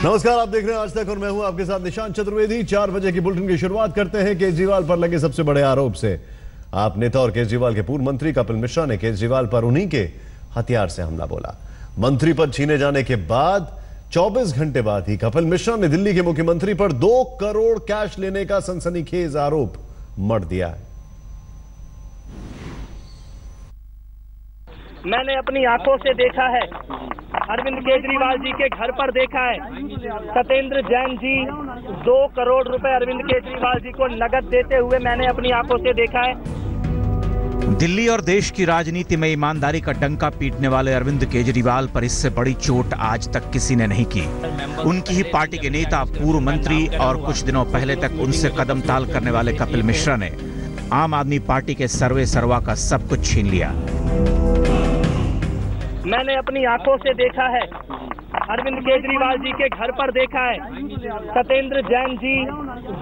नमस्कार, आप देख रहे हैं आज तक और मैं हूं आपके साथ निशांत चतुर्वेदी। 4 बजे की बुलेटिन की शुरुआत करते हैं केजरीवाल पर लगे सबसे बड़े आरोप से। आप नेता और केजरीवाल के पूर्व मंत्री कपिल मिश्रा ने केजरीवाल पर उन्हीं के हथियार से हमला बोला। मंत्री पद छीने जाने के बाद 24 घंटे बाद ही कपिल मिश्रा ने दिल्ली के मुख्यमंत्री पर 2 करोड़ कैश लेने का सनसनीखेज आरोप मढ़ दिया है। मैंने अपनी आंखों से देखा है, अरविंद केजरीवाल जी के घर पर देखा है। सत्येंद्र जैन जी 2 करोड़ रुपए अरविंद केजरीवाल जी को नगद देते हुए मैंने अपनी आंखों से देखा है। दिल्ली और देश की राजनीति में ईमानदारी का डंका पीटने वाले अरविंद केजरीवाल पर इससे बड़ी चोट आज तक किसी ने नहीं की। उनकी ही पार्टी के नेता, पूर्व मंत्री और कुछ दिनों पहले तक उनसे कदम ताल करने वाले कपिल मिश्रा ने आम आदमी पार्टी के सर्वे सर्वा का सब कुछ छीन लिया। मैंने अपनी आंखों से देखा है, अरविंद केजरीवाल जी के घर पर देखा है। सत्येंद्र जैन जी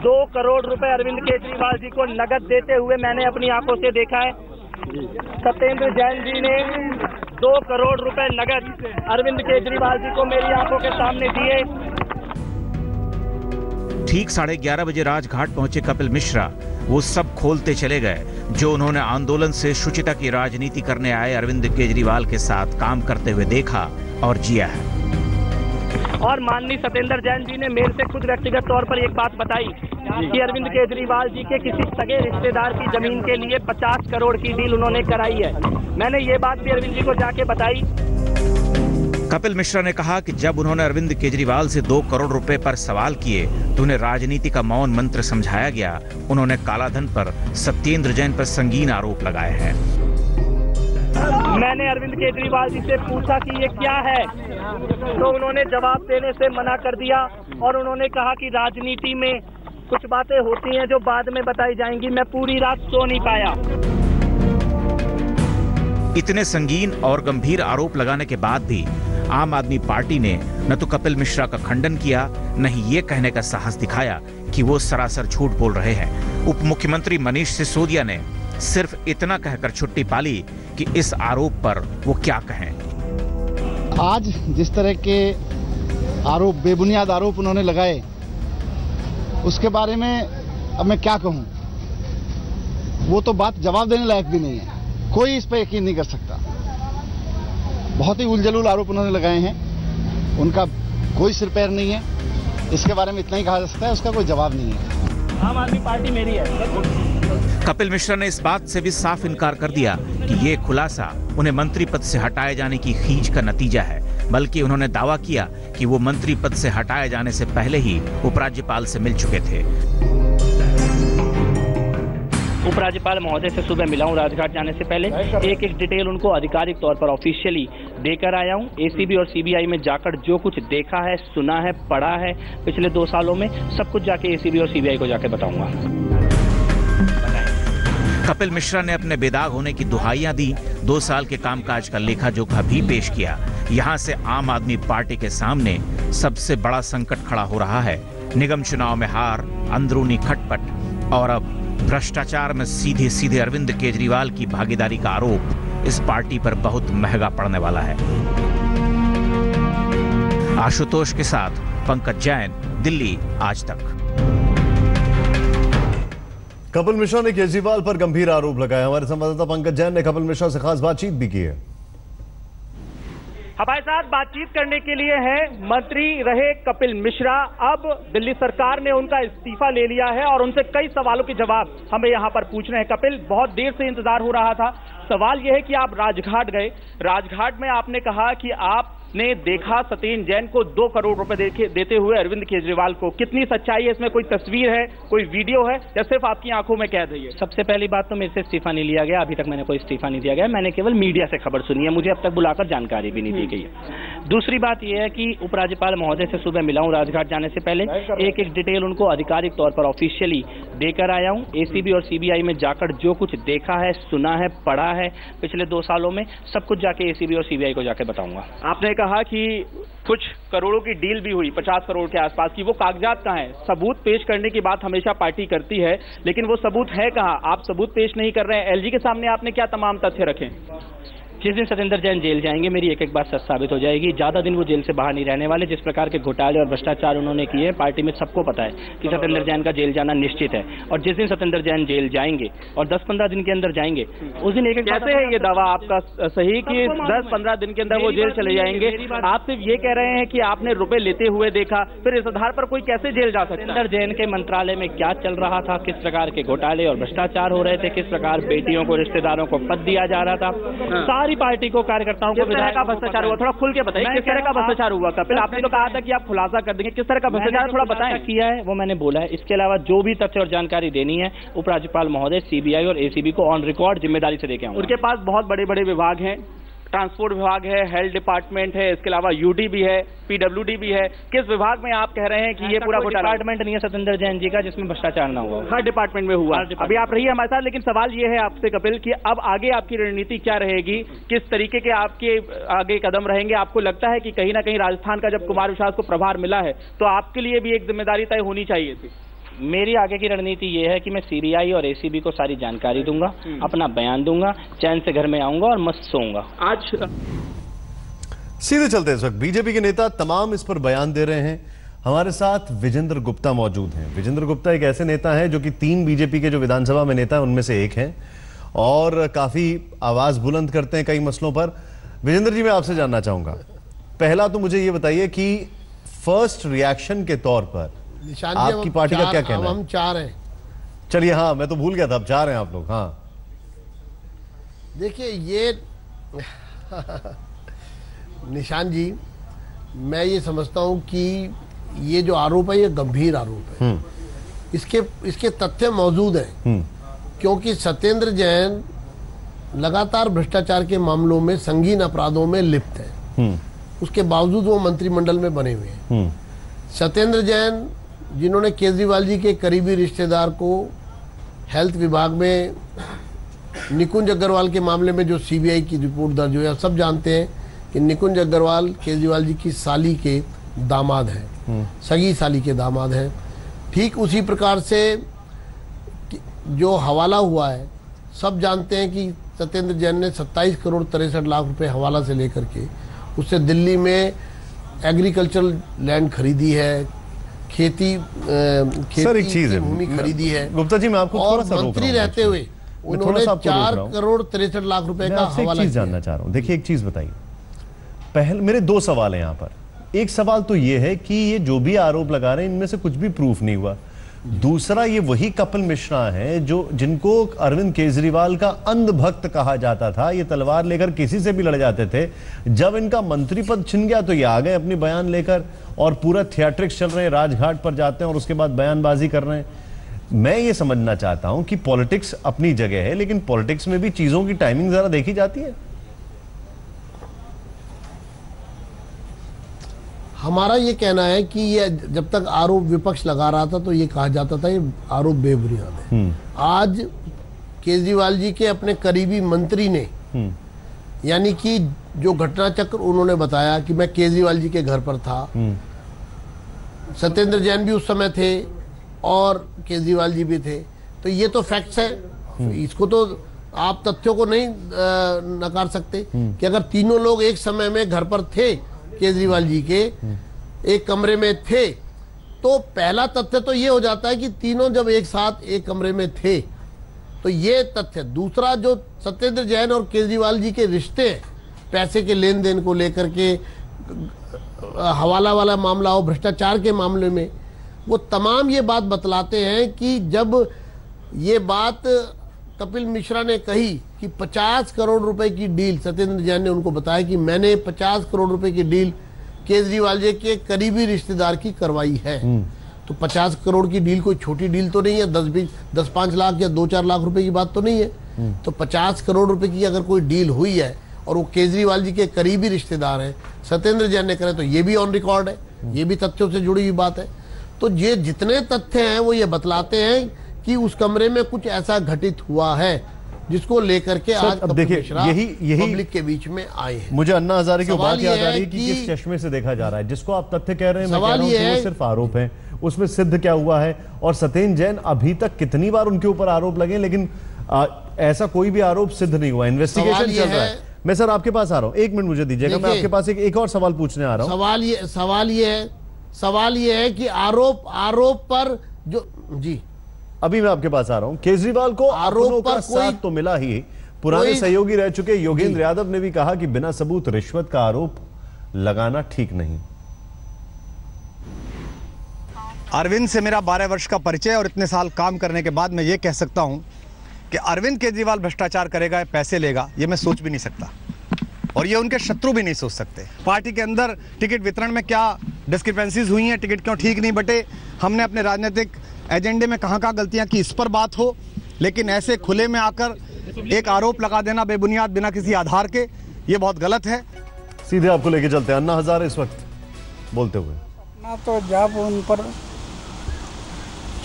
2 करोड़ रुपए अरविंद केजरीवाल जी को नगद देते हुए मैंने अपनी आंखों से देखा है। सत्येंद्र जैन जी ने 2 करोड़ रुपए नगद अरविंद केजरीवाल जी को मेरी आंखों के सामने दिए। ठीक 11:30 बजे राजघाट पहुंचे कपिल मिश्रा वो सब खोलते चले गए जो उन्होंने आंदोलन से शुचिता की राजनीति करने आए अरविंद केजरीवाल के साथ काम करते हुए देखा और जिया है। और माननीय सत्येंद्र जैन जी ने मेरे से खुद व्यक्तिगत तौर पर एक बात बताई कि अरविंद केजरीवाल जी के किसी सगे रिश्तेदार की जमीन के लिए 50 करोड़ की डील उन्होंने कराई है। मैंने ये बात भी अरविंद जी को जाके बताई। कपिल मिश्रा ने कहा कि जब उन्होंने अरविंद केजरीवाल से 2 करोड़ रुपए पर सवाल किए तो उन्हें राजनीति का मौन मंत्र समझाया गया। उन्होंने कालाधन पर सत्येंद्र जैन पर संगीन आरोप लगाए हैं। मैंने अरविंद केजरीवाल जी से पूछा कि ये क्या है, तो उन्होंने जवाब देने से मना कर दिया और उन्होंने कहा कि राजनीति में कुछ बातें होती हैं जो बाद में बताई जाएंगी। मैं पूरी रात सो नहीं पाया। इतने संगीन और गंभीर आरोप लगाने के बाद भी आम आदमी पार्टी ने न तो कपिल मिश्रा का खंडन किया, न ही ये कहने का साहस दिखाया कि वो सरासर झूठ बोल रहे हैं। उप मुख्यमंत्री मनीष सिसोदिया ने सिर्फ इतना कहकर छुट्टी पाली कि इस आरोप पर वो क्या कहें। आज जिस तरह के आरोप, बेबुनियाद आरोप उन्होंने लगाए, उसके बारे में अब मैं क्या कहूं। वो तो बात जवाब देने लायक भी नहीं है। कोई इस पर यकीन नहीं कर सकता। बहुत ही उलझलूल आरोप उन्होंने लगाए हैं। उनका कोई सिर पैर नहीं है। इसके बारे में इतना ही कहा जा सकता है, उसका कोई जवाब नहीं है। आम आदमी पार्टी मेरी है। कपिल मिश्रा ने इस बात से भी साफ इनकार कर दिया कि ये खुलासा उन्हें मंत्री पद से हटाए जाने की खींच का नतीजा है, बल्कि उन्होंने दावा किया कि वो मंत्री पद से हटाए जाने से पहले ही उपराज्यपाल से मिल चुके थे। उपराज्यपाल महोदय से सुबह मिला हूं राजघाट जाने से पहले। एक डिटेल उनको आधिकारिक तौर पर ऑफिशियली देकर आया हूं। एसीबी और सीबीआई में जाकर जो कुछ देखा है, सुना है, पढ़ा है पिछले 2 सालों में, सब कुछ जाके एसीबी और सीबीआई को जाके बताऊंगा। कपिल मिश्रा ने अपने बेदाग होने की दुहाइयां दी। 2 साल के कामकाज का लेखा जोखा भी पेश किया। यहां से आम आदमी पार्टी के सामने सबसे बड़ा संकट खड़ा हो रहा है। निगम चुनाव में हार, अंदरूनी खटपट और अब भ्रष्टाचार में सीधे सीधे अरविंद केजरीवाल की भागीदारी का आरोप इस पार्टी पर बहुत महंगा पड़ने वाला है। आशुतोष के साथ पंकज जैन, दिल्ली आज तक। कपिल मिश्रा ने केजरीवाल पर गंभीर आरोप लगाया। हमारे संवाददाता पंकज जैन ने कपिल मिश्रा से खास बातचीत भी की है। हमारे साथ बातचीत करने के लिए हैं मंत्री रहे कपिल मिश्रा। अब दिल्ली सरकार ने उनका इस्तीफा ले लिया है और उनसे कई सवालों के जवाब हमें यहां पर पूछ रहे हैं। कपिल, बहुत देर से इंतजार हो रहा था। सवाल यह है कि आप राजघाट गए, राजघाट में आपने कहा कि आपने देखा सत्येंद्र जैन को 2 करोड़ रुपए देते हुए अरविंद केजरीवाल को। कितनी सच्चाई है इसमें? कोई तस्वीर है, कोई वीडियो है, या सिर्फ आपकी आंखों में कैद है ये? सबसे पहली बात तो मेरे से इस्तीफा नहीं लिया गया। अभी तक मैंने कोई इस्तीफा नहीं दिया गया। मैंने केवल मीडिया से खबर सुनी है। मुझे अब तक बुलाकर जानकारी भी नहीं दी गई है। दूसरी बात यह है कि उपराज्यपाल महोदय से सुबह मिला हूं राजघाट जाने से पहले। एक डिटेल उनको आधिकारिक तौर पर ऑफिशियली देकर आया हूं। एसीबी और सीबीआई में जाकर जो कुछ देखा है, सुना है, पढ़ा है पिछले 2 सालों में, सब कुछ जाके एसीबी और सीबीआई को जाके बताऊंगा। आपने कहा कि कुछ करोड़ों की डील भी हुई, 50 करोड़ के आसपास की। वो कागजात कहाँ हैं? सबूत पेश करने की बात हमेशा पार्टी करती है, लेकिन वो सबूत है कहाँ? आप सबूत पेश नहीं कर रहे हैं। एलजी के सामने आपने क्या तमाम तथ्य रखे? जिस दिन सत्येंद्र जैन जेल जाएंगे मेरी एक एक बात सच साबित हो जाएगी। ज्यादा दिन वो जेल से बाहर नहीं रहने वाले। जिस प्रकार के घोटाले और भ्रष्टाचार उन्होंने किए, पार्टी में सबको पता है कि सत्येंद्र जैन का जेल जाना निश्चित है। और जिस दिन सत्येंद्र जैन जेल जाएंगे और 10-15 दिन के अंदर जाएंगे, उस दिन एक एक कैसे है ये दावा आपका सही कि 10-15 दिन के अंदर वो जेल चले जाएंगे? आप सिर्फ ये कह रहे हैं कि आपने रुपए लेते हुए देखा, फिर इस आधार पर कोई कैसे जेल जा सकता है? सत्येंद्र जैन के मंत्रालय में क्या चल रहा था, किस प्रकार के घोटाले और भ्रष्टाचार हो रहे थे, किस प्रकार बेटियों को, रिश्तेदारों को पद दिया जा रहा था, सारी पार्टी को, कार्यकर्ताओं को, किस तरह का भ्रष्टाचार हुआ? थोड़ा खुल के बताइए, किस तरह का भ्रष्टाचार हुआ? कपिल, आपने तो कहा था कि आप खुलासा कर देंगे, किस तरह का भ्रष्टाचार थोड़ा बताएं। किया है वो मैंने बोला है। इसके अलावा जो भी तथ्य और जानकारी देनी है उपराज्यपाल महोदय सीबीआई और एसीबी को ऑन रिकॉर्ड जिम्मेदारी से देके आऊंगा। उनके पास बहुत बड़े बड़े विभाग हैं, ट्रांसपोर्ट विभाग है, हेल्थ डिपार्टमेंट है, इसके अलावा यूडी भी है, पीडब्ल्यूडी भी है। किस विभाग में आप कह रहे हैं कि ये पूरा डिपार्टमेंट नहीं है सत्येंद्र जैन जी का जिसमें भ्रष्टाचार ना हुआ? हर डिपार्टमेंट में हुआ। अभी आप रहिए हमारे साथ, लेकिन सवाल ये है आपसे कपिल कि अब आगे आपकी रणनीति क्या रहेगी, किस तरीके के आपके आगे कदम रहेंगे? आपको लगता है कि कहीं ना कहीं राजस्थान का जब कुमार विश्वास को प्रभार मिला है तो आपके लिए भी एक जिम्मेदारी तय होनी चाहिए थी? मेरी आगे की रणनीति ये है कि मैं सीबीआई और एसीबी को सारी जानकारी दूंगा, अपना बयान दूंगा, चैन से घर में आऊंगा और मस्त सोऊंगा। आज सीधे चलते हैं। इस वक्त बीजेपी के नेता तमाम इस पर बयान दे रहे हैं। हमारे साथ विजेंद्र गुप्ता मौजूद हैं। विजेंद्र गुप्ता एक ऐसे नेता हैं जो कि 3 बीजेपी के जो विधानसभा में नेता हैं उनमें से एक हैं और काफी आवाज बुलंद करते हैं कई मसलों पर। विजेंद्र जी, मैं आपसे जानना चाहूंगा, पहला तो मुझे ये बताइए कि फर्स्ट रिएक्शन के तौर पर आपकी पार्टी का क्या कहना है? हम 4 हैं। चलिए, हाँ मैं तो भूल गया था, अब 4 हैं आप लोग। हाँ देखिए ये निशान जी, मैं ये समझता हूं कि ये जो आरोप है ये गंभीर आरोप है। इसके तथ्य मौजूद हैं क्योंकि सत्येंद्र जैन लगातार भ्रष्टाचार के मामलों में, संगीन अपराधों में लिप्त है। उसके बावजूद वो मंत्रिमंडल में बने हुए हैं। सत्येंद्र जैन जिन्होंने केजरीवाल जी के करीबी रिश्तेदार को हेल्थ विभाग में निकुंज अग्रवाल के मामले में जो सीबीआई की रिपोर्ट दर्ज हुई, सब जानते हैं कि निकुंज अग्रवाल केजरीवाल जी की साली के दामाद हैं, सगी साली के दामाद हैं। ठीक उसी प्रकार से जो हवाला हुआ है, सब जानते हैं कि सत्येंद्र जैन ने 27 करोड़ 63 लाख रुपए हवाला से लेकर के उससे दिल्ली में एग्रीकल्चरल लैंड खरीदी है, खेती सर एक चीज है, भूमि खरीदी है। गुप्ता जी, मैं आपको थोड़ा सा मंत्री रहते हुए उन्होंने 4 करोड़ 63 लाख रुपए का हवाला। चीज जानना चाह रहा हूं। देखिए एक चीज बताइए, पहले मेरे 2 सवाल हैं यहाँ पर। एक सवाल तो ये है कि ये जो भी आरोप लगा रहे हैं इनमें से कुछ भी प्रूफ नहीं हुआ। दूसरा, ये वही कपिल मिश्रा हैं जो जिनको अरविंद केजरीवाल का अंधभक्त कहा जाता था। ये तलवार लेकर किसी से भी लड़ जाते थे। जब इनका मंत्री पद छिन गया तो ये आ गए अपनी बयान लेकर और पूरा थिएट्रिक्स चल रहे हैं, राजघाट पर जाते हैं और उसके बाद बयानबाजी कर रहे हैं। मैं ये समझना चाहता हूं कि पॉलिटिक्स अपनी जगह है, लेकिन पॉलिटिक्स में भी चीजों की टाइमिंग जरा देखी जाती है। हमारा ये कहना है कि ये जब तक आरोप विपक्ष लगा रहा था तो ये कहा जाता था ये आरोप बेबुनियाद है। आज केजरीवाल जी के अपने करीबी मंत्री ने, यानी कि जो घटना चक्र उन्होंने बताया कि मैं केजरीवाल जी के घर पर था, सत्येंद्र जैन भी उस समय थे और केजरीवाल जी भी थे, तो ये तो फैक्ट्स है। इसको तो आप तथ्यों को नहीं नकार सकते कि अगर तीनों लोग एक समय में घर पर थे, केजरीवाल जी के एक कमरे में थे, तो पहला तथ्य तो ये हो जाता है कि तीनों जब एक साथ एक कमरे में थे तो ये तथ्य। दूसरा, जो सत्येंद्र जैन और केजरीवाल जी के रिश्ते हैं, पैसे के लेन देन को लेकर के, हवाला वाला मामला हो, भ्रष्टाचार के मामले में, वो तमाम ये बात बतलाते हैं कि जब ये बात कपिल मिश्रा ने कही कि 50 करोड़ रुपए की डील, सत्येंद्र जैन ने उनको बताया कि मैंने 50 करोड़ रुपए की डील केजरीवाल जी के करीबी रिश्तेदार की करवाई है। तो 50 करोड़ की डील कोई छोटी डील तो नहीं है, 10-5 लाख या 2-4 लाख रुपए की बात तो नहीं है। तो 50 करोड़ रुपए की अगर कोई डील हुई है और वो केजरीवाल जी के करीबी रिश्तेदार हैं, सत्येंद्र जैन ने करे, तो ये भी ऑन रिकॉर्ड है, ये भी तथ्यों से जुड़ी हुई बात है। तो ये जितने तथ्य हैं वो ये बतलाते हैं कि उस कमरे में कुछ ऐसा घटित हुआ है जिसको लेकर के आज अब देखिए यही पब्लिक के बीच में आए हैं। मुझे अन्ना हजारे की बात याद आ रही है कि किस चश्मे से देखा जा रहा है। जिसको आप तथ्य कह रहे हैं, मैं कह रहा हूं कि वो सिर्फ आरोप है, उसमें सिद्ध क्या हुआ है। और सत्येंद्र जैन अभी तक कितनी बार उनके ऊपर आरोप लगे, लेकिन ऐसा कोई भी आरोप सिद्ध नहीं हुआ। इन्वेस्टिगेशन चल रहा है, मैं सर आपके पास आ रहा हूं, 1 मिनट मुझे दीजिएगा, मैं आपके पास एक और सवाल पूछने आ रहा हूं। सवाल ये है कि आरोप पर जो जी अभी मैं आपके पास आ रहा हूं। केजरीवाल को आरोप पर साथ तो मिला ही, पुराने सहयोगी रह चुके योगेंद्र यादव ने भी कहा कि बिना सबूत रिश्वत का आरोप लगाना ठीक नहीं। अरविंद से मेरा 12 वर्ष का परिचय और इतने साल काम करने के बाद मैं ये कह सकता हूं कि अरविंद केजरीवाल भ्रष्टाचार करेगा, पैसे लेगा, ये मैं सोच भी नहीं सकता और ये उनके शत्रु भी नहीं सोच सकते। पार्टी के अंदर टिकट वितरण में क्या डिस्क्रिपेंसीज हुई हैं, टिकट क्यों ठीक नहीं बटे, हमने अपने राजनीतिक एजेंडे में कहां गलतियां की, इस पर बात हो, लेकिन ऐसे खुले में आकर एक आरोप लगा देना बेबुनियाद बिना किसी आधार के, ये बहुत गलत है। सीधे आपको लेके चलते हैं अन्ना हजारे इस वक्त बोलते हुए। अपना तो जब उन पर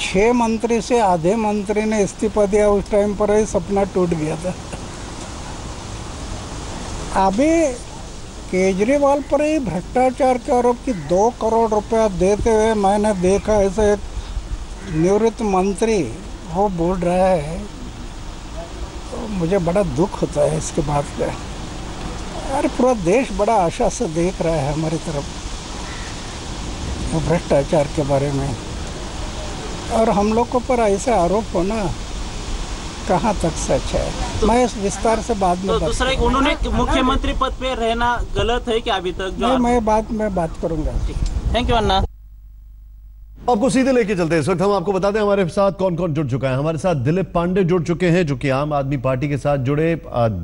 6 मंत्री से आधे मंत्री ने इस्तीफा दिया, उस टाइम पर ही सपना टूट गया था। अभी केजरीवाल पर ही भ्रष्टाचार के आरोप की 2 करोड़ रुपया देते हुए मैंने देखा, ऐसे एक निवृत्त मंत्री वो बोल रहा है, तो मुझे बड़ा दुख होता है इसके बाद का। अरे पूरा देश बड़ा आशा से देख रहा है हमारी तरफ भ्रष्टाचार के बारे में, और हम लोग को पर ऐसा आरोप होना कहाँ तक सच है, तो मैं इस विस्तार से बाद में दूसरा उन्होंने मुख्यमंत्री पद पे रहना गलत है कि अभी तक जो मैं बात करूंगा। थैंक यू अन्ना। आपको सीधे लेके चलते हैं। इस वक्त हम आपको बता दें हमारे साथ कौन कौन जुड़ चुका है। हमारे साथ दिलीप पांडे जुड़ चुके हैं जो कि आम आदमी पार्टी के साथ जुड़े।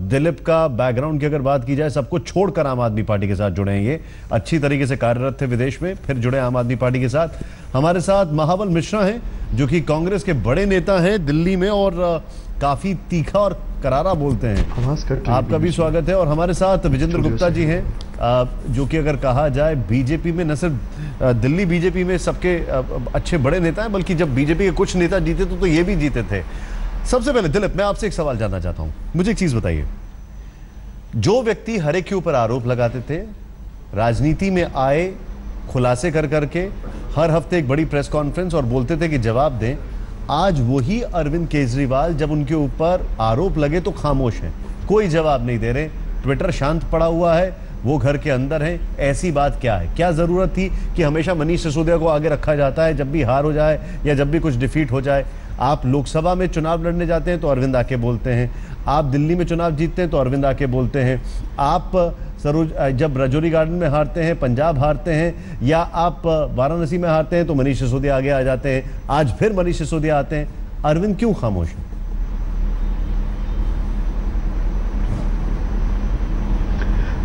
दिलीप का बैकग्राउंड की अगर बात की जाए, सबको छोड़कर आम आदमी पार्टी के साथ जुड़े हैं। ये अच्छी तरीके से कार्यरत थे विदेश में, फिर जुड़े आम आदमी पार्टी के साथ। हमारे साथ महाबल मिश्रा हैं जो कि कांग्रेस के बड़े नेता हैं दिल्ली में और काफी तीखा और करारा बोलते हैं। आपका भी स्वागत है। और हमारे साथ विजेंद्र गुप्ता जी हैं जो कि अगर कहा जाए बीजेपी में, न सिर्फ दिल्ली बीजेपी में सबके अच्छे बड़े नेता हैं, बल्कि जब बीजेपी के कुछ नेता जीते तो ये भी जीते थे। सबसे पहले दिलीप, मैं आपसे एक सवाल जानना चाहता हूं। मुझे एक चीज बताइए, जो व्यक्ति हर एक के ऊपर आरोप लगाते थे, राजनीति में आए खुलासे कर करके हर हफ्ते एक बड़ी प्रेस कॉन्फ्रेंस और बोलते थे कि जवाब दें, आज वही अरविंद केजरीवाल जब उनके ऊपर आरोप लगे तो खामोश हैं, कोई जवाब नहीं दे रहे, ट्विटर शांत पड़ा हुआ है, वो घर के अंदर हैं। ऐसी बात क्या है? क्या जरूरत थी कि हमेशा मनीष सिसोदिया को आगे रखा जाता है जब भी हार हो जाए या जब भी कुछ डिफीट हो जाए? आप लोकसभा में चुनाव लड़ने जाते हैं तो अरविंद आके बोलते हैं, आप दिल्ली में चुनाव जीतते हैं तो अरविंद आके बोलते हैं, आप जब राजौरी गार्डन में हारते हैं, पंजाब हारते हैं, या आप वाराणसी में हारते हैं तो मनीष सिसोदिया आगे आ जाते हैं, आज फिर मनीष सिसोदिया आते हैं। अरविंद क्यों खामोश है?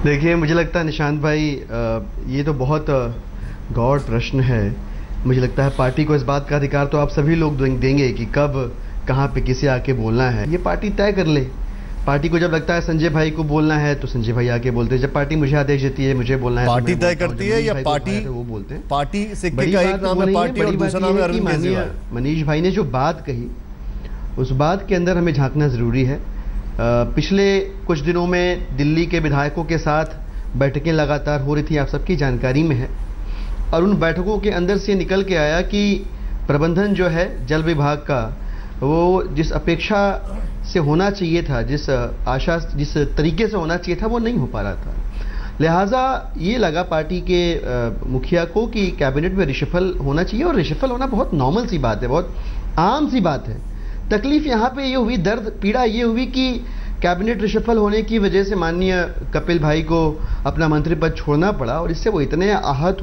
देखिए, मुझे लगता है निशांत भाई, ये तो बहुत गौर प्रश्न है। मुझे लगता है पार्टी को इस बात का अधिकार तो आप सभी लोग देंगे कि कब कहाँ पे किसे आके बोलना है, ये पार्टी तय कर ले। पार्टी को जब लगता है संजय भाई को बोलना है तो संजय भाई आके बोलते हैं, जब पार्टी मुझे आदेश देती है मुझे बोलना है, पार्टी तय करती है या पार्टी वो बोलते हैं? पार्टी सिक्के का एक नाम है पार्टी और दूसरा नाम है अरविंद केजरीवाल। मनीष भाई ने जो बात कही, उस बात के अंदर हमें झांकना जरूरी है। पिछले कुछ दिनों में दिल्ली के विधायकों के साथ बैठकें लगातार हो रही थी, आप सबकी जानकारी में है, और उन बैठकों के अंदर से निकल के आया कि प्रबंधन जो है जल विभाग का, वो जिस अपेक्षा से होना चाहिए था, जिस तरीके से होना चाहिए था, वो नहीं हो पा रहा था। लिहाजा ये लगा पार्टी के मुखिया को कि कैबिनेट में रिशफल होना चाहिए, और रिशफल होना बहुत नॉर्मल सी बात है, बहुत आम सी बात है। तकलीफ यहाँ पे ये हुई, दर्द पीड़ा ये हुई कि कैबिनेट रिशफल होने की वजह से माननीय कपिल भाई को अपना मंत्री पद छोड़ना पड़ा, और इससे वो इतने आहत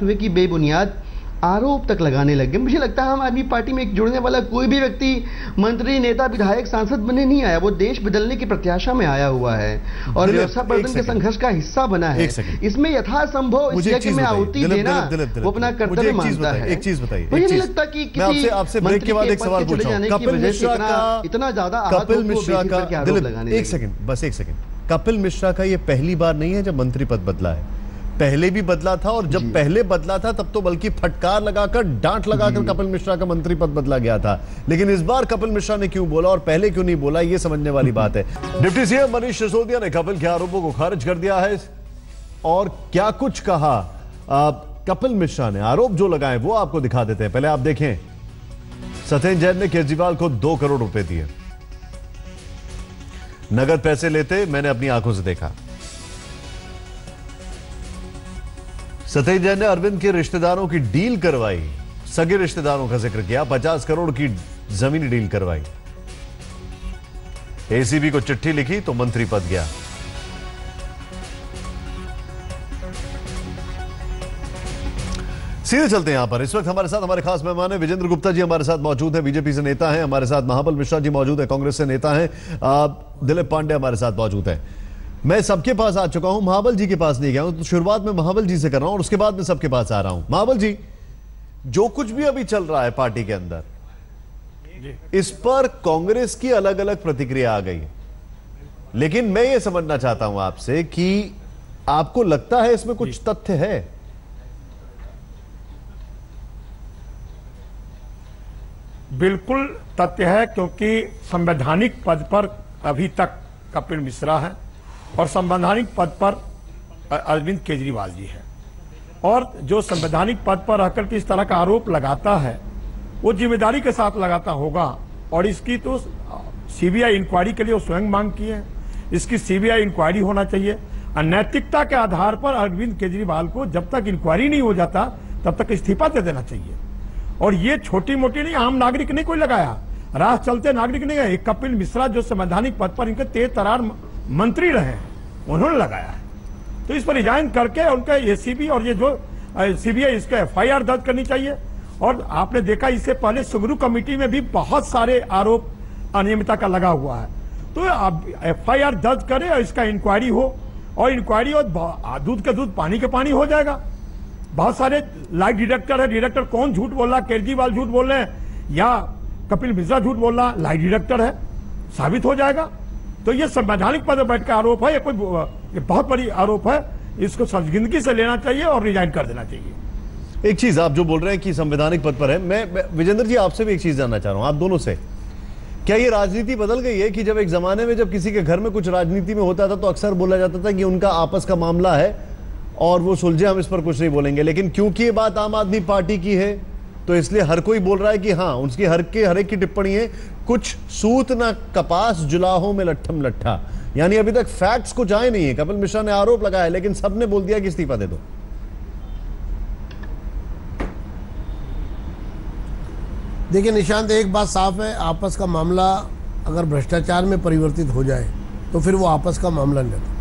हुए कि बेबुनियाद आरोप तक लगाने लगे। मुझे लगता है आम आदमी पार्टी में जुड़ने वाला कोई भी व्यक्ति मंत्री, नेता, विधायक, सांसद बनने नहीं आया, वो देश बदलने की प्रत्याशा में आया हुआ है और व्यवस्था प्रवर्तन के संघर्ष का हिस्सा बना है। इसमें यथासंभव इस यज्ञ में आहुति देना वो अपना कर्तव्य मानता है। एक चीज बताइए, मुझे नहीं लगता कि किसी आपसे ब्रेक के बाद एक सवाल पूछ रहा हूं, कपिल मिश्रा का इतना ज्यादा कपिल मिश्रा का एक सेकंड, बस एक सेकंड, कपिल मिश्रा का ये पहली बार नहीं है जब मंत्री पद बदला है, पहले भी बदला था, और जब पहले बदला था तब तो बल्कि फटकार लगाकर, डांट लगाकर कपिल मिश्रा का मंत्री पद बदला गया था। लेकिन इस बार कपिल मिश्रा ने क्यों बोला और पहले क्यों नहीं बोला, यह समझने वाली बात है। डिप्टी सीएम मनीष सिसोदिया ने कपिल के आरोपों को खारिज कर दिया है, और क्या कुछ कहा कपिल मिश्रा ने, आरोप जो लगाए वो आपको दिखा देते हैं। पहले आप देखें, सत्येंद्र जैन ने केजरीवाल को 2 करोड़ रुपए दिए। नगद पैसे लेते मैंने अपनी आंखों से देखा। सतेज जैन ने अरविंद के रिश्तेदारों की डील करवाई, सगे रिश्तेदारों का जिक्र किया, 50 करोड़ की जमीनी डील करवाई। एसीबी को चिट्ठी लिखी तो मंत्री पद गया। सीधे चलते हैं यहां पर। इस वक्त हमारे साथ हमारे खास मेहमान हैं विजेंद्र गुप्ता जी हमारे साथ मौजूद हैं, बीजेपी से नेता हैं। हमारे साथ महाबल मिश्रा जी मौजूद है, कांग्रेस से नेता हैं। दिलीप पांडे हमारे साथ मौजूद हैं। मैं सबके पास आ चुका हूं, महाबल जी के पास नहीं गया हूं, तो शुरुआत में महाबल जी से कर रहा हूं और उसके बाद में सबके पास आ रहा हूं। महाबल जी, जो कुछ भी अभी चल रहा है पार्टी के अंदर, इस पर कांग्रेस की अलग अलग प्रतिक्रिया आ गई है, लेकिन मैं ये समझना चाहता हूं आपसे कि आपको लगता है इसमें कुछ तथ्य है? बिल्कुल तथ्य है, क्योंकि संवैधानिक पद पर अभी तक कपिल मिश्रा है और संवैधानिक पद पर अरविंद केजरीवाल जी है, और जो संवैधानिक पद पर रहकर के इस तरह का आरोप लगाता है वो जिम्मेदारी के साथ लगाता होगा। और इसकी तो सीबीआई इंक्वायरी के लिए वो स्वयं मांग की है, इसकी सीबीआई इंक्वायरी होना चाहिए। अनैतिकता के आधार पर अरविंद केजरीवाल को जब तक इंक्वायरी नहीं हो जाता तब तक इस्तीफा दे देना चाहिए। और ये छोटी मोटी नहीं, आम नागरिक ने कोई लगाया, राह चलते नागरिक नहीं है, कपिल मिश्रा जो संवैधानिक पद पर इनके तेज तरार मंत्री रहे उन्होंने लगाया है। तो इस पर रिजाइन करके उनका एसीबी और ये जो सीबीआई इसका एफआईआर दर्ज करनी चाहिए। और आपने देखा इससे पहले सुगरू कमेटी में भी बहुत सारे आरोप अनियमितता का लगा हुआ है, तो अब एफआईआर दर्ज करे और इसका इंक्वायरी हो, और इंक्वायरी हो दूध का दूध पानी का पानी हो जाएगा। बहुत सारे लाइट डिटेक्टर है, डिटेक्टर कौन झूठ बोल रहा है, केजरीवाल झूठ बोल रहे हैं या कपिल मिश्रा झूठ बोल रहा है, लाइट डिटेक्टर है, साबित हो जाएगा। तो ये संवैधानिक पद पर बैठ का आरोप है, ये कोई ये बहुत बड़ी आरोप है, इसको संजीदगी से लेना चाहिए और रिजाइन कर देना चाहिए। एक चीज आप जो बोल रहे हैं कि संवैधानिक पद पर है, मैं विजेंद्र जी आपसे भी एक चीज जानना चाह रहा हूं, आप दोनों से, क्या ये राजनीति बदल गई है कि जब एक जमाने में जब किसी के घर में कुछ राजनीति में होता था तो अक्सर बोला जाता था कि उनका आपस का मामला है और वो सुलझे, हम इस पर कुछ नहीं बोलेंगे, लेकिन क्योंकि ये बात आम आदमी पार्टी की है तो इसलिए हर कोई बोल रहा है कि हाँ उसकी हर एक की टिप्पणी है, कुछ सूत ना कपास जुलाहों में लट्ठम लट्ठा, यानी अभी तक फैक्ट्स कुछ आए नहीं है। कपिल मिश्रा ने आरोप लगाया लेकिन सबने बोल दिया कि इस्तीफा दे दो। देखिए निशांत, एक बात साफ है, आपस का मामला अगर भ्रष्टाचार में परिवर्तित हो जाए तो फिर वो आपस का मामला नहीं रहता।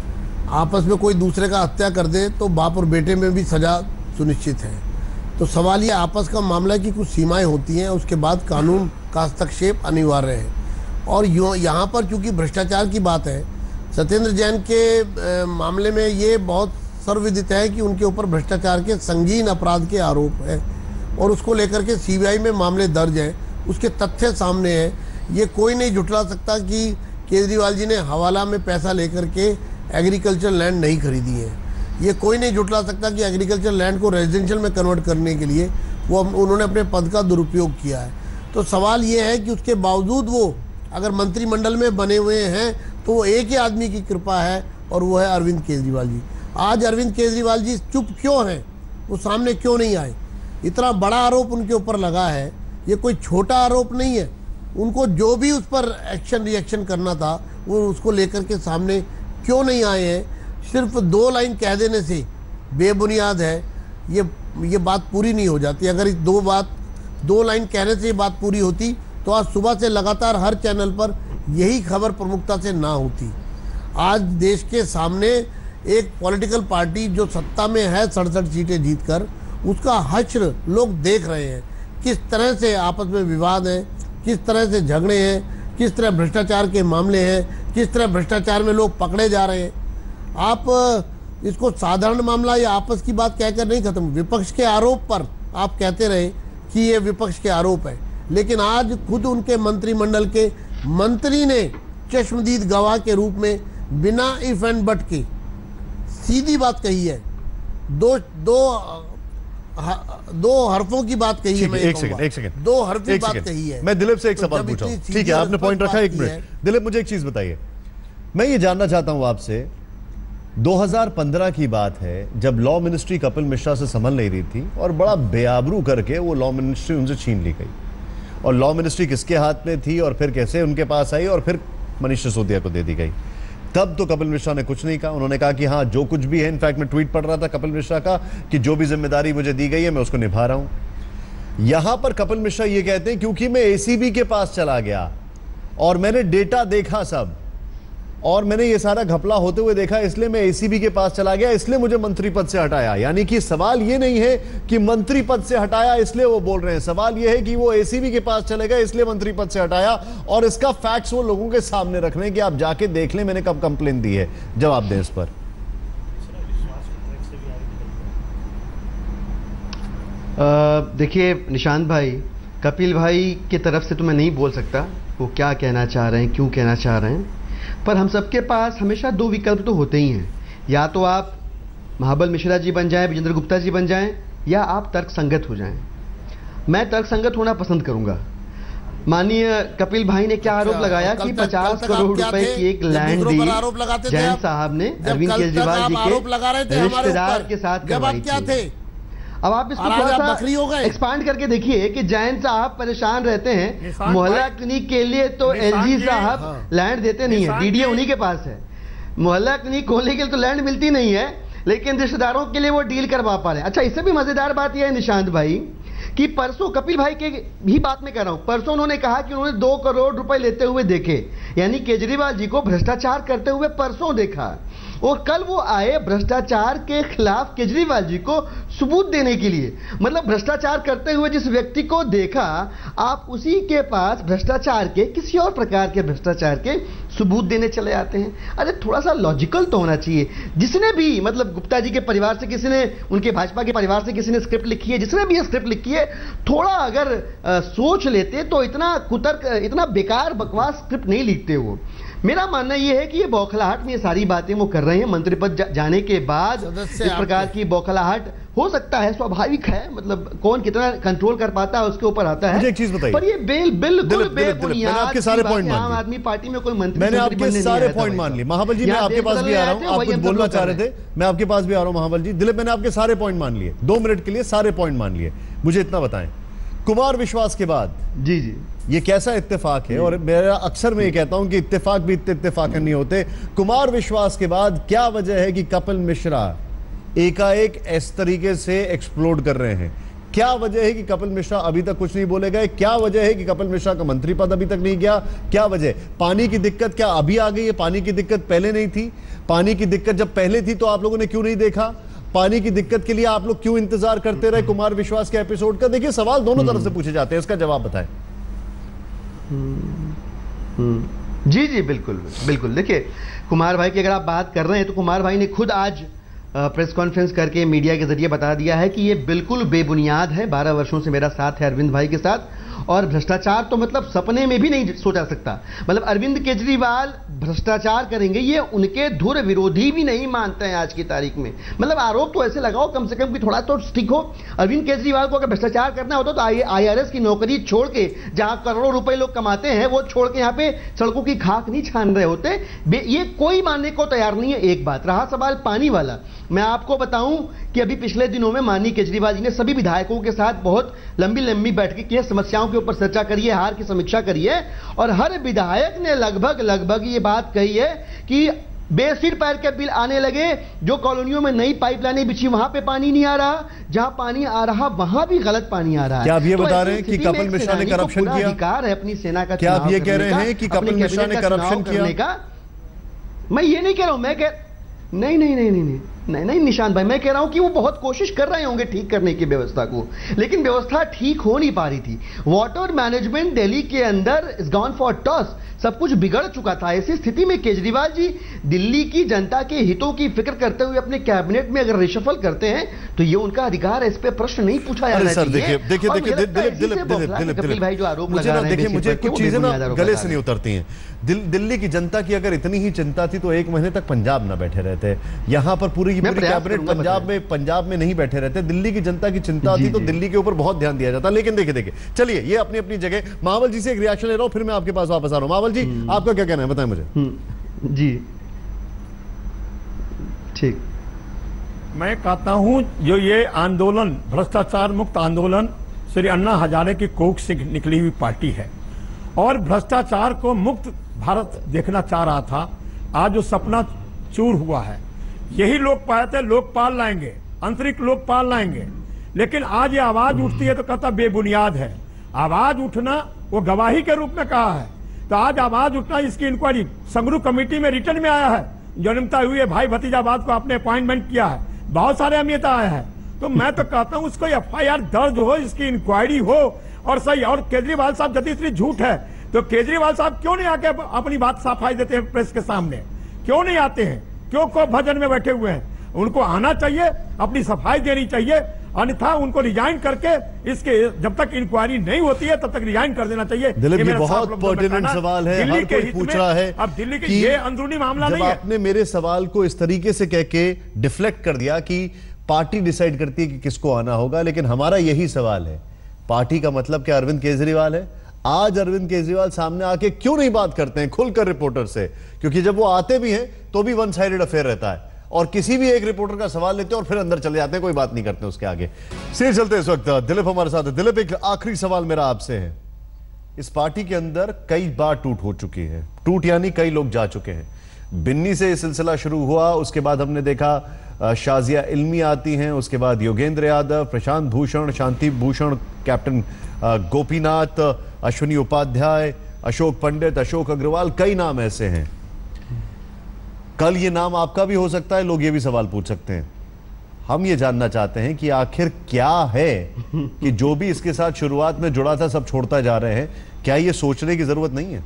आपस में कोई दूसरे का हत्या कर दे तो बाप और बेटे में भी सजा सुनिश्चित है। तो सवाल ये आपस का मामला की कुछ सीमाएं होती हैं, उसके बाद कानून का हस्तक्षेप अनिवार्य है। और यहाँ पर चूंकि भ्रष्टाचार की बात है, सत्येंद्र जैन के मामले में ये बहुत सर्वविदित है कि उनके ऊपर भ्रष्टाचार के संगीन अपराध के आरोप है और उसको लेकर के सीबीआई में मामले दर्ज हैं, उसके तथ्य सामने हैं। ये कोई नहीं झुठला सकता कि केजरीवाल जी ने हवाला में पैसा लेकर के एग्रीकल्चर लैंड नहीं खरीदी है। ये कोई नहीं झुठला सकता कि एग्रीकल्चर लैंड को रेजिडेंशियल में कन्वर्ट करने के लिए उन्होंने अपने पद का दुरुपयोग किया है। तो सवाल ये है कि उसके बावजूद वो अगर मंत्रिमंडल में बने हुए हैं तो वो एक ही आदमी की कृपा है और वो है अरविंद केजरीवाल जी। आज अरविंद केजरीवाल जी चुप क्यों हैं, वो सामने क्यों नहीं आए? इतना बड़ा आरोप उनके ऊपर लगा है, ये कोई छोटा आरोप नहीं है। उनको जो भी उस पर एक्शन रिएक्शन करना था वो उसको लेकर के सामने क्यों नहीं आए हैं? सिर्फ 2 लाइन कह देने से बेबुनियाद है, ये बात पूरी नहीं हो जाती। अगर इस 2 लाइन कहने से ये बात पूरी होती तो आज सुबह से लगातार हर चैनल पर यही खबर प्रमुखता से ना होती। आज देश के सामने एक पॉलिटिकल पार्टी जो सत्ता में है 67 सीटें जीतकर, उसका हश्र लोग देख रहे हैं। किस तरह से आपस में विवाद हैं, किस तरह से झगड़े हैं, किस तरह भ्रष्टाचार के मामले हैं, किस तरह भ्रष्टाचार में लोग पकड़े जा रहे हैं। आप इसको साधारण मामला या आपस की बात कहकर नहीं खत्म। विपक्ष के आरोप पर आप कहते रहे कि ये विपक्ष के आरोप है, लेकिन आज खुद उनके मंत्रिमंडल के मंत्री ने चश्मदीद गवाह के रूप में बिना इफ एंड बट के सीधी बात कही है। दो हरफों की बात कही है। मैं एक सेकंड 2 हरफ की बात कही है। मैं दिलीप से एक सवाल पूछा हूं, ठीक है आपने पॉइंट रखा, 1 मिनट। दिलीप मुझे एक चीज बताइए, मैं ये जानना चाहता हूं आपसे, 2015 की बात है जब लॉ मिनिस्ट्री कपिल मिश्रा से संभल नहीं रही थी और बड़ा बेआबरू करके वो लॉ मिनिस्ट्री उनसे छीन ली गई, और लॉ मिनिस्ट्री किसके हाथ में थी और फिर कैसे उनके पास आई और फिर मनीष सिसोदिया को दे दी गई। तब तो कपिल मिश्रा ने कुछ नहीं कहा, उन्होंने कहा कि हाँ जो कुछ भी है, इनफैक्ट मैं ट्वीट पढ़ रहा था कपिल मिश्रा का कि जो भी जिम्मेदारी मुझे दी गई है मैं उसको निभा रहा हूं। यहां पर कपिल मिश्रा ये कहते हैं क्योंकि मैं एसीबी के पास चला गया और मैंने डेटा देखा सब, और मैंने ये सारा घपला होते हुए देखा, इसलिए मैं एसीबी के पास चला गया, इसलिए मुझे मंत्री पद से हटाया। यानी कि सवाल ये नहीं है कि मंत्री पद से हटाया इसलिए वो बोल रहे हैं, सवाल ये है कि वो एसीबी के पास चले गए इसलिए मंत्री पद से हटाया, और इसका फैक्ट्स वो लोगों के सामने रख रहे हैं कि आप जाके देख लें मैंने कब कंप्लेन दी है। जवाब दें इस पर। देखिए निशांत भाई, कपिल भाई की तरफ से तो मैं नहीं बोल सकता वो क्या कहना चाह रहे हैं, क्यों कहना चाह रहे हैं, पर हम सबके पास हमेशा दो विकल्प तो होते ही हैं। या तो आप महाबल मिश्रा जी बन जाएं, विजेंद्र गुप्ता जी बन जाएं, या आप तर्कसंगत हो जाएं। मैं तर्कसंगत होना पसंद करूंगा। माननीय कपिल भाई ने क्या आरोप लगाया कि 50 करोड़ रुपए की एक लैंड डी जैन साहब ने अरविंद केजरीवाल जी के रिश्तेदार के साथ करवाई थी। अब आप इसको थोड़ा सा एक्सपांड करके देखिए कि जैन साहब परेशान रहते हैं, मोहल्ला क्लिनिक के लिए तो एलजी साहब लैंड देते नहीं है, डीडीए उन्हीं के पास है। मोहल्ला क्लिनिक खोलने के लिए तो लैंड मिलती नहीं है, लेकिन रिश्तेदारों के लिए वो डील करवा पा रहे हैं। अच्छा, इससे भी मजेदार बात यह है निशांत भाई कि परसों कपिल भाई के भी बात में कह रहा हूं, परसों उन्होंने कहा कि उन्होंने 2 करोड़ रुपए लेते हुए देखे, यानी केजरीवाल जी को भ्रष्टाचार करते हुए परसों देखा, और कल वो आए भ्रष्टाचार के खिलाफ केजरीवाल जी को सबूत देने के लिए। मतलब भ्रष्टाचार करते हुए जिस व्यक्ति को देखा, आप उसी के पास भ्रष्टाचार के, किसी और प्रकार के भ्रष्टाचार के सबूत देने चले आते हैं। अरे थोड़ा सा लॉजिकल तो होना चाहिए। जिसने भी, मतलब गुप्ता जी के परिवार से किसी ने, उनके भाजपा के परिवार से किसी ने स्क्रिप्ट लिखी है, जिसने भी ये स्क्रिप्ट लिखी है, थोड़ा अगर सोच लेते तो इतना कुतर्क, इतना बेकार बकवास स्क्रिप्ट नहीं लिखते वो। मेरा मानना यह है कि ये बौखलाहट में ये सारी बातें वो कर रहे हैं। मंत्री पद जाने के बाद इस प्रकार की बौखलाहट हो सकता है, स्वाभाविक है, मतलब कौन कितना कंट्रोल कर पाता है उसके ऊपर आता है। मुझे एक चीज बताइए, पर ये बिल्कुल बेबुनियाद, आपके सारे पॉइंट मान आम आदमी पार्टी में कोई मंत्री, मैंने आपके सारे पॉइंट मान लिए। महाबल जी मैं आपके पास भी आ रहा हूं, आप कुछ बोलना चाह रहे थे, मैं आपके पास भी आ रहा हूं महाबल जी। दिलीप, मैंने आपके सारे पॉइंट मान लिए, 2 मिनट के लिए सारे पॉइंट मान लिए। मुझे इतना बताएं, कुमार विश्वास के बाद जी जी ये कैसा इत्तेफाक है, और मेरा अक्सर मैं ये कहता हूं कि इत्तेफाक भी इतने इत्तेफाक नहीं होते। कुमार विश्वास के बाद क्या वजह है कि कपिल मिश्रा एकाएक इस तरीके से एक्सप्लोड कर रहे हैं? क्या वजह है कि कपिल मिश्रा अभी तक कुछ नहीं बोले गए? क्या वजह है कि कपिल मिश्रा का मंत्री पद अभी तक नहीं गया? क्या वजह? पानी की दिक्कत क्या अभी आ गई है? पानी की दिक्कत पहले नहीं थी? पानी की दिक्कत जब पहले थी तो आप लोगों ने क्यों नहीं देखा? पानी की दिक्कत के लिए आप लोग क्यों इंतजार करते रहे कुमार विश्वास के एपिसोड का? देखिए सवाल दोनों तरफ से पूछे जाते हैं, इसका जवाब बताएं। जी जी बिल्कुल बिल्कुल। देखिए कुमार भाई की अगर आप बात कर रहे हैं तो कुमार भाई ने खुद आज प्रेस कॉन्फ्रेंस करके मीडिया के जरिए बता दिया है कि ये बिल्कुल बेबुनियाद है। 12 वर्षों से मेरा साथ है अरविंद भाई के साथ, और भ्रष्टाचार तो मतलब सपने में भी नहीं सोचा सकता। मतलब अरविंद केजरीवाल भ्रष्टाचार करेंगे ये उनके धुर विरोधी भी नहीं मानते हैं आज की तारीख में। मतलब आरोप तो ऐसे लगाओ कम से कम कि थोड़ा तो स्टिक हो। अरविंद केजरीवाल को अगर भ्रष्टाचार करना होता तो IRS की नौकरी छोड़ के, जहां करोड़ों रुपए लोग कमाते हैं, वो छोड़ के यहाँ पे सड़कों की खाक नहीं छान रहे होते। ये कोई मानने को तैयार नहीं है। एक बात रहा सवाल पानी वाला, मैं आपको बताऊं कि अभी पिछले दिनों में माननीय केजरीवाल जी ने सभी विधायकों के साथ बहुत लंबी लंबी बैठकें की है, समस्याओं के ऊपर चर्चा करी है, हार की समीक्षा करी है, और हर विधायक ने लगभग ये बात कही है कि बेसिर पैर के बिल आने लगे। जो कॉलोनियों में नई पाइपलाइनें बिछी वहां पे पानी नहीं आ रहा, जहां पानी आ रहा वहां भी गलत पानी आ रहा है। क्या आप ये बता रहे हैं कि कपिल मिश्रा ने करप्शन किया? अधिकार है अपनी सेना का। क्या आप ये कह रहे हैं कि कपिल मिश्रा ने करप्शन किया? मैं ये नहीं कह रहा हूं, मैं कह नहीं निशांत भाई, मैं कह रहा हूं कि वो बहुत कोशिश कर रहे होंगे ठीक करने की व्यवस्था को, लेकिन व्यवस्था ठीक हो नहीं पा रही थी। वाटर मैनेजमेंट दिल्ली के अंदर इज गॉन फॉर टॉस, सब कुछ बिगड़ चुका था। ऐसी स्थिति में केजरीवाल जी दिल्ली की जनता के हितों की फिक्र करते हुए अपने कैबिनेट में अगर रिशफल करते हैं तो ये उनका अधिकार है, इस पे प्रश्न नहीं पूछा जाना चाहिए। देखिए भाई जो आरोप लगा रहे हैं, मुझे कुछ चीजें ना गले से नहीं उतरती हैं। दिल्ली की जनता की अगर इतनी ही चिंता थी तो 1 महीने तक पंजाब ना बैठे रहते। यहाँ पर पूरी कैबिनेट पंजाब में नहीं बैठे रहते। दिल्ली की जनता की चिंता थी तो दिल्ली के ऊपर बहुत ध्यान दिया जाता। लेकिन देखिए चलिए ये अपनी अपनी जगह। महावल जी से एक रिएक्शन ले रहा हूं, फिर मैं आपके पास वापस आ रहा हूं। महावल जी आपका क्या कहना है, बताएं मुझे। जी ठीक। मैं कहता हूं जो ये आंदोलन, भ्रष्टाचार मुक्त आंदोलन श्री अन्ना हजारे की कोख से निकली हुई पार्टी है, और भ्रष्टाचार को मुक्त भारत देखना चाह रहा था, आज जो सपना चूर हुआ है। यही लोग पाए थे लोकपाल लाएंगे, आंतरिक लोकपाल लाएंगे, लेकिन आज ये आवाज उठती है तो कहता बेबुनियाद है। आवाज उठना वो गवाही के रूप में कहा है, तो आज आवाज उठना इसकी इंक्वायरी संगरू कमेटी में रिटर्न में आया है। जन्मता हुए भाई भतीजाबाद को आपने अपॉइंटमेंट किया है, बहुत सारे अहमियत आया है। तो मैं तो कहता हूं उसको FIR दर्ज हो, इसकी इंक्वायरी हो और सही। और केजरीवाल साहब यदि इतनी झूठ है तो केजरीवाल साहब क्यों नहीं आके अपनी बात सफाई देते हैं प्रेस के सामने? क्यों नहीं आते हैं? क्यों को भजन में बैठे हुए हैं? उनको आना चाहिए, अपनी सफाई देनी चाहिए, अन्यथा उनको रिजाइन करके इसके जब तक इंक्वायरी नहीं होती है तब तक रिजाइन कर देना चाहिए। दिलीप जी, बहुत पर्टिनेंट सवाल है, हर कोई पूछ रहा है। अब दिल्ली के ये अंदरूनी मामला नहीं है। आपने मेरे सवाल को इस तरीके से कह के डिफ्लेक्ट कर दिया कि पार्टी डिसाइड करती है कि किसको आना होगा, लेकिन हमारा यही सवाल है, पार्टी का मतलब क्या अरविंद केजरीवाल है? आज अरविंद केजरीवाल सामने आके क्यों नहीं बात करते हैं खुलकर रिपोर्टर से? क्योंकि जब वो आते भी हैं तो भी वन साइडेड अफेयर रहता है और किसी भी एक रिपोर्टर का सवाल लेते हैं और फिर अंदर चले जाते हैं, कोई बात नहीं करते उसके आगे। सीधे चलते इस वक्त दिलीप हमारे साथ है। दिलीप, एक आखिरी सवाल मेरा आपसे है, इस पार्टी के अंदर कई बार टूट हो चुकी है, टूट यानी कई लोग जा चुके हैं। बिन्नी से यह सिलसिला शुरू हुआ, उसके बाद हमने देखा शाजिया इल्मी आती हैं, उसके बाद योगेंद्र यादव, प्रशांत भूषण, शांति भूषण, कैप्टन गोपीनाथ, अश्विनी उपाध्याय, अशोक पंडित, अशोक अग्रवाल, कई नाम ऐसे हैं। कल ये नाम आपका भी हो सकता है, लोग ये भी सवाल पूछ सकते हैं। हम ये जानना चाहते हैं कि आखिर क्या है कि जो भी इसके साथ शुरुआत में जुड़ा था सब छोड़ता जा रहे हैं? क्या ये सोचने की जरूरत नहीं है?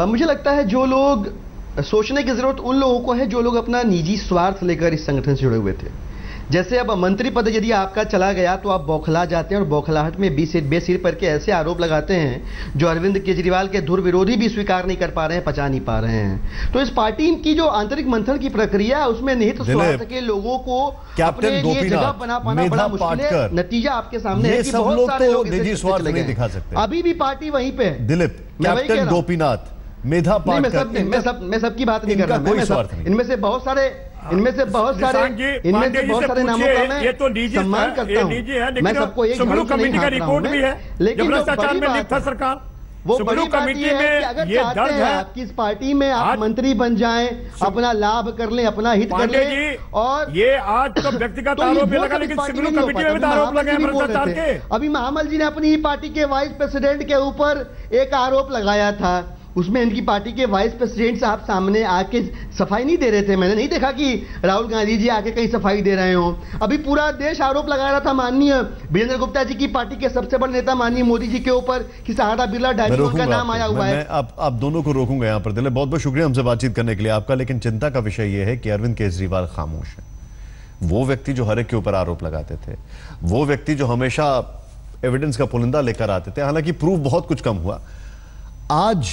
मुझे लगता है जो लोग सोचने की जरूरत उन लोगों को है जो लोग अपना निजी स्वार्थ लेकर इस संगठन से जुड़े हुए थे। जैसे अब मंत्री पद यदि आपका चला गया तो आप बौखला जाते हैं और बौखलाहट में बेसिर पर के ऐसे आरोप लगाते हैं जो अरविंद केजरीवाल के धुर विरोधी भी स्वीकार नहीं कर पा रहे हैं, पचा नहीं पा रहे हैं। तो इस पार्टी की जो आंतरिक मंथन की प्रक्रिया है उसमें निहित स्वार्थ के लोगों को अपने लिए जगह बना पाना बड़ा मुश्किल है। नतीजा आपके सामने है कि बहुत सारे लोग निजी स्वार्थ नहीं दिखा सकते। अभी भी पार्टी वहीं पे है। दिलीप, कैप्टन गोपीनाथ, मेधा पाटकर, मैं सबकी बात नहीं कर रहा, इनमें से बहुत सारे नामों का मैं सम्मान करता हूं। मैं सबको एक संगरू कमेटी का रिपोर्ट भी है, लेकिन भ्रष्टाचार में लिप्त है सरकार। वो बड़ी कमेटी में अगर चाहते हैं आप किस पार्टी में आप मंत्री बन जाएं, अपना लाभ कर लें, अपना हित कर लें, और ये आज तो व्यक्तिगत आरोप लगा, लेकिन संगरू कमेटी में भी आरोप लगे हैं भ्रष्टाचार के। अभी महामल जी ने अपनी ही पार्टी के वाइस प्रेसिडेंट के ऊपर एक आरोप लगाया था, उसमें इनकी पार्टी के वाइस प्रेसिडेंट साहब सामने आके सफाई नहीं दे रहे थे। मैंने नहीं देखा कि राहुल गांधी जी आके कहीं सफाई दे रहे हो। अभी पूरा देश आरोप लगा रहा था माननीय वीरेंद्र गुप्ता जी की पार्टी के सबसे बड़े नेता माननीय मोदी जी के ऊपर कि सहारा बिरला डायरी का नाम आया हुआ है। मैं आप दोनों को रोकूंगा यहाँ पर। दिलीप, बहुत बहुत शुक्रिया हमसे बातचीत करने के लिए आपका, लेकिन चिंता का विषय यह है कि अरविंद केजरीवाल खामोश है। वो व्यक्ति जो हर एक के ऊपर आरोप लगाते थे, वो व्यक्ति जो हमेशा एविडेंस का पुलिंदा लेकर आते थे, हालांकि प्रूफ बहुत कुछ कम हुआ, आज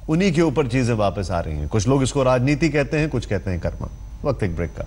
उन्हीं के ऊपर चीजें वापस आ रही हैं। कुछ लोग इसको राजनीति कहते हैं, कुछ कहते हैं कर्मा। वक्त एक ब्रेक का।